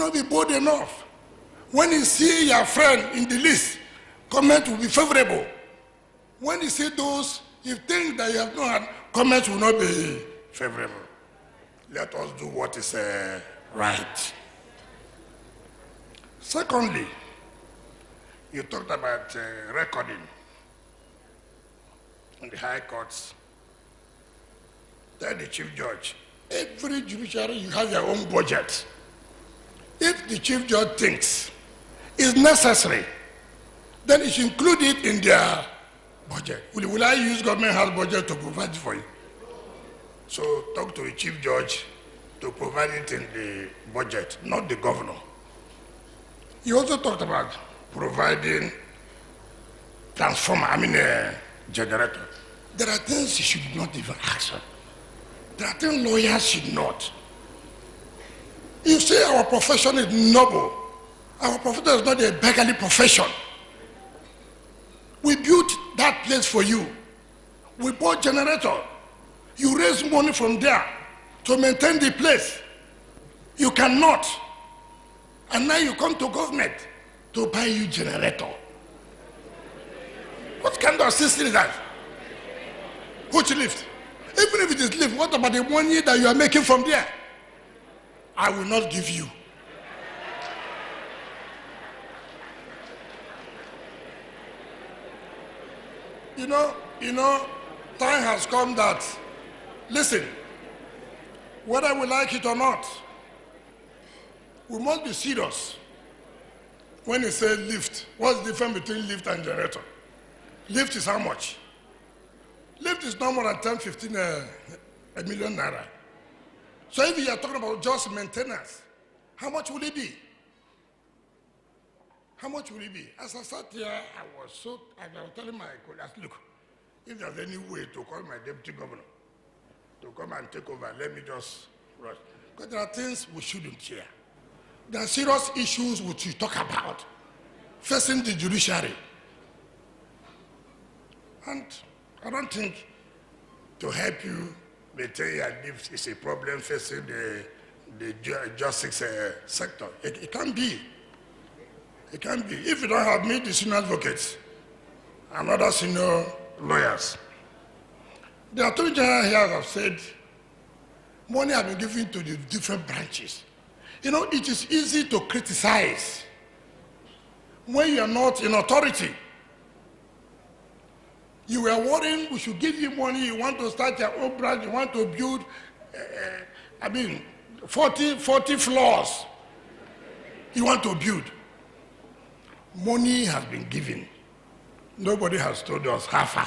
not be bold enough. When you see your friend in the list, comment will be favorable. When you see those, you think that you have not had, comments will not be favorable. Let us do what is right. Secondly, you talked about recording in the high courts. Tell the chief judge, every judiciary, you have your own budget. If the chief judge thinks it's necessary, then it should include it in their budget. Will I use government house budget to provide it for you? So talk to the chief judge to provide it in the budget, not the governor. You also talked about providing transformer, generator. There are things you should not even ask for. There are things lawyers should not. You say our profession is noble. Our profession is not a beggarly profession. We built that place for you. We bought generator. You raise money from there to maintain the place. You cannot. And now you come to government to buy you generator. What kind of system is that? Which lift? Even if it is lift, what about the money that you are making from there? I will not give you. You know, time has come that, listen, whether we like it or not, we must be serious. When you say lift, what's the difference between lift and generator? Lift is how much? Lift is no more than 10, 15 a million naira. So if you are talking about just maintenance, how much will it be? How much will it be? As I sat here, I was telling my colleagues, look, if there's any way to call my deputy governor to come and take over, let me just rush. Because there are things we shouldn't hear. There are serious issues which we talk about facing the judiciary. And I don't think to help you maintain your lives is a problem facing the justice sector. It can be. It can be. If you don't have me, the senior advocates and other senior lawyers. The Attorney General here have said money has been given to the different branches. You know, it is easy to criticize when you are not in authority. You were worrying we should give you money, you want to start your own branch, you want to build, 40 floors. You want to build. Money has been given. Nobody has told us how far.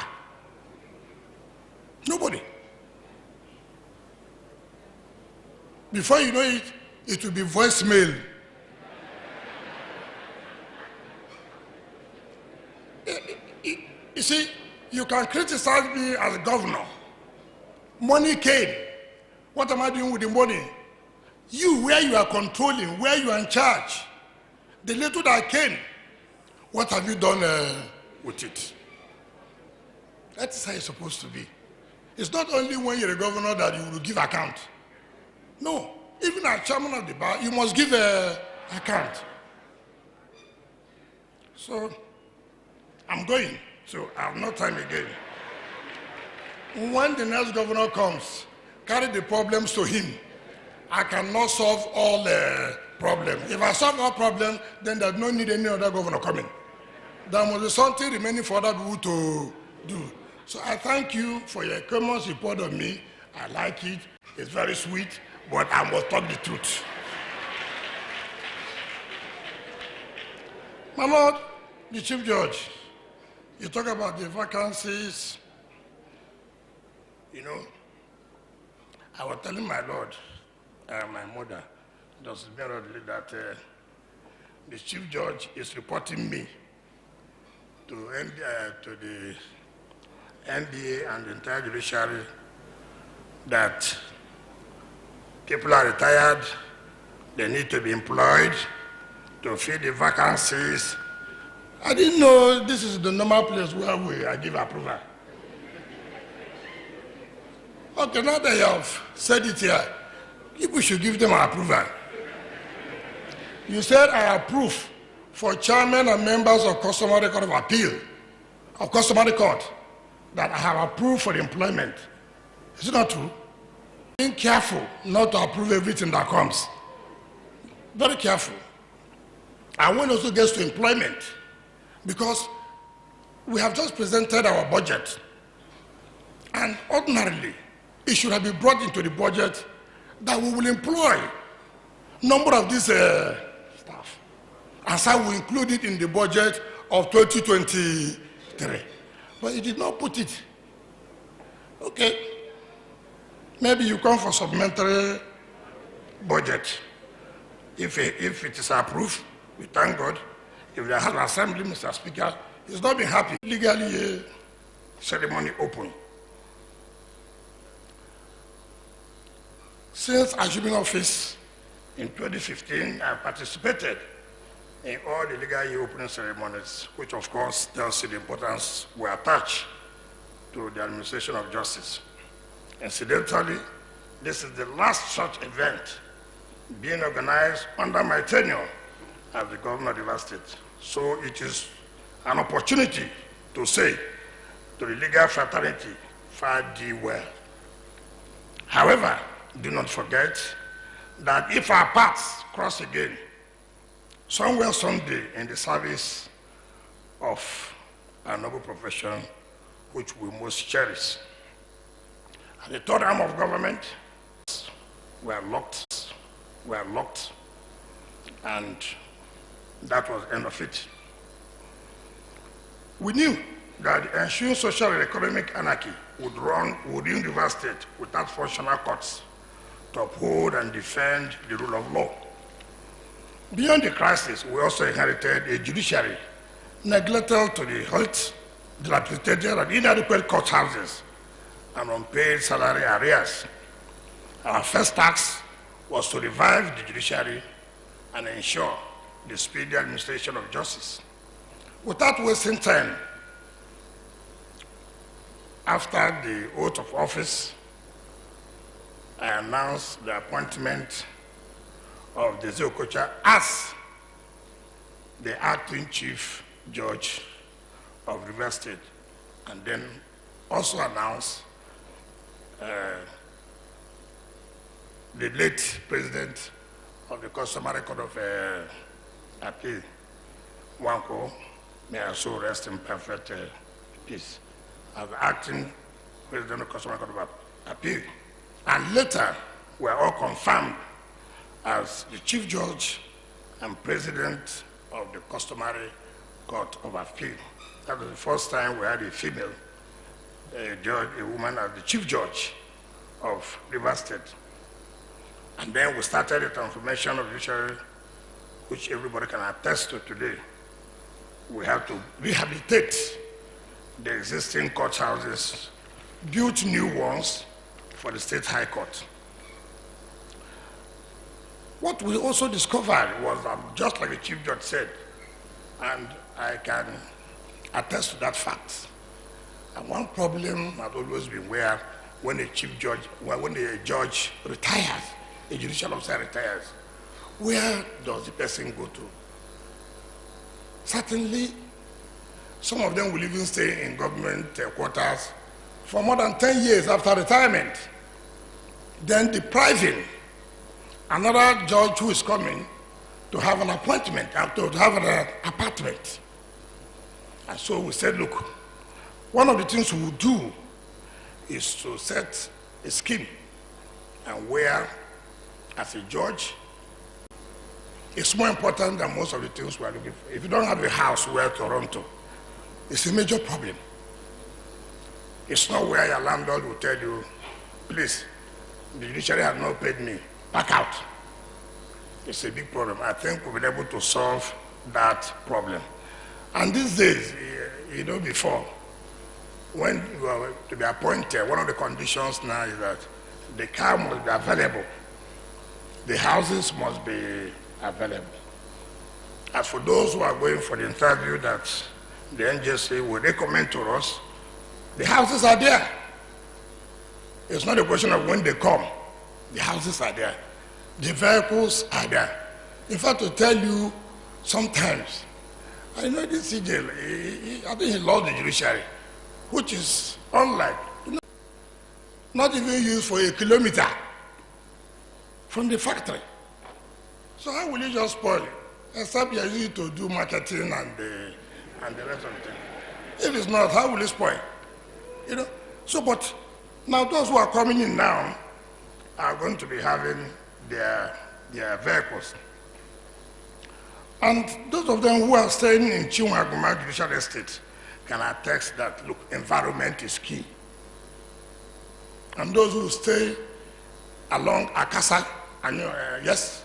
Nobody. Before you know it, it will be voicemail. You see, you can criticize me as governor. Money came. What am I doing with the money? You, where you are controlling, where you are in charge, the little that came, what have you done with it? That is how it's supposed to be. It's not only when you're a governor that you will give account. No, even as chairman of the bar, you must give an account. So, I'm going, so I have no time again. When the next governor comes, carry the problems to him. I cannot solve all the problems. If I solve all problems, then there's no need any other governor coming. There must be something remaining for other people to do. So I thank you for your common support of me. I like it. It's very sweet, but I must talk the truth. My Lord, the Chief Judge, you talk about the vacancies. You know, I was telling my Lord, my mother, that the Chief Judge is reporting me to the NDA and the entire judiciary that people are retired, they need to be employed to fill the vacancies. I didn't know this is the normal place where I give approval. Okay, now that you have said it here, people should give them approval. You said I approve for chairman and members of customary court of appeal, of customary court, that I have approved for employment. Is it not true? Being careful not to approve everything that comes. Very careful. And when it also gets to employment, because we have just presented our budget, and ordinarily, it should have been brought into the budget that we will employ number of these staff. And so we include it in the budget of 2023. But it did not put it. Okay. Maybe you come for supplementary budget. If it is approved, we thank God. If the House Assembly, Mr. Speaker, is not been happy, legally ceremony open. Since assuming office in 2015, I participated in all the legal year opening ceremonies, which of course tells you the importance we attach to the administration of justice. Incidentally, this is the last such event being organized under my tenure as the governor of the last state. So it is an opportunity to say to the legal fraternity, fare thee well. However, do not forget that if our paths cross again, somewhere, someday, in the service of a noble profession which we most cherish, and the third arm of government, we are locked, and that was the end of it. We knew that the ensuing social and economic anarchy would ruin the vast state without functional courts to uphold and defend the rule of law. Beyond the crisis, we also inherited a judiciary neglected to the health, dilapidated and inadequate courthouses, and unpaid salary arrears. Our first task was to revive the judiciary and ensure the speedy administration of justice. Without wasting time, after the oath of office, I announced the appointment of Desi Okocha as the acting chief judge of Rivers State, and then also announced the late president of the customary court of appeal, Wanko, may I so rest in perfect peace, as acting president of the customary court of appeal. And later, we were all confirmed as the chief judge and president of the customary court of appeal. That was the first time we had a female judge, a woman, as the chief judge of Rivers State. And then we started the transformation of the judiciary, which everybody can attest to today. We have to rehabilitate the existing courthouses, build new ones for the State High Court. What we also discovered was that, just like the Chief Judge said, and I can attest to that fact, and one problem has always been where when a chief judge, when a judge retires, a judicial officer retires, where does the person go to? Certainly, some of them will even stay in government quarters for more than 10 years after retirement, then depriving another judge who is coming to have an appointment, to have an apartment. And so we said, look, one of the things we will do is to set a scheme and where, as a judge, it's more important than most of the things we are looking for. If you don't have a house where to run to, it's a major problem. It's not where your landlord will tell you, please, the judiciary has not paid me, back out. It's a big problem. I think we've been able to solve that problem. And these days, you know, before, when you are to be appointed, one of the conditions now is that the car must be available. The houses must be available. As for those who are going for the interview that the NJC will recommend to us, the houses are there. It's not a question of when they come. The houses are there. The vehicles are there. In fact, to tell you, sometimes, I know this CJ, I think he lost the judiciary, which is unlike, not even used for a kilometer from the factory. So how will you just spoil it? Except you're using it to do marketing and the rest of the thing. If it's not, how will it spoil? So, but now those who are coming in now are going to be having their vehicles. And those of them who are staying in Chinwaguma Judicial Estate can attest that, look, environment is key. And those who stay along Akasa, and yes,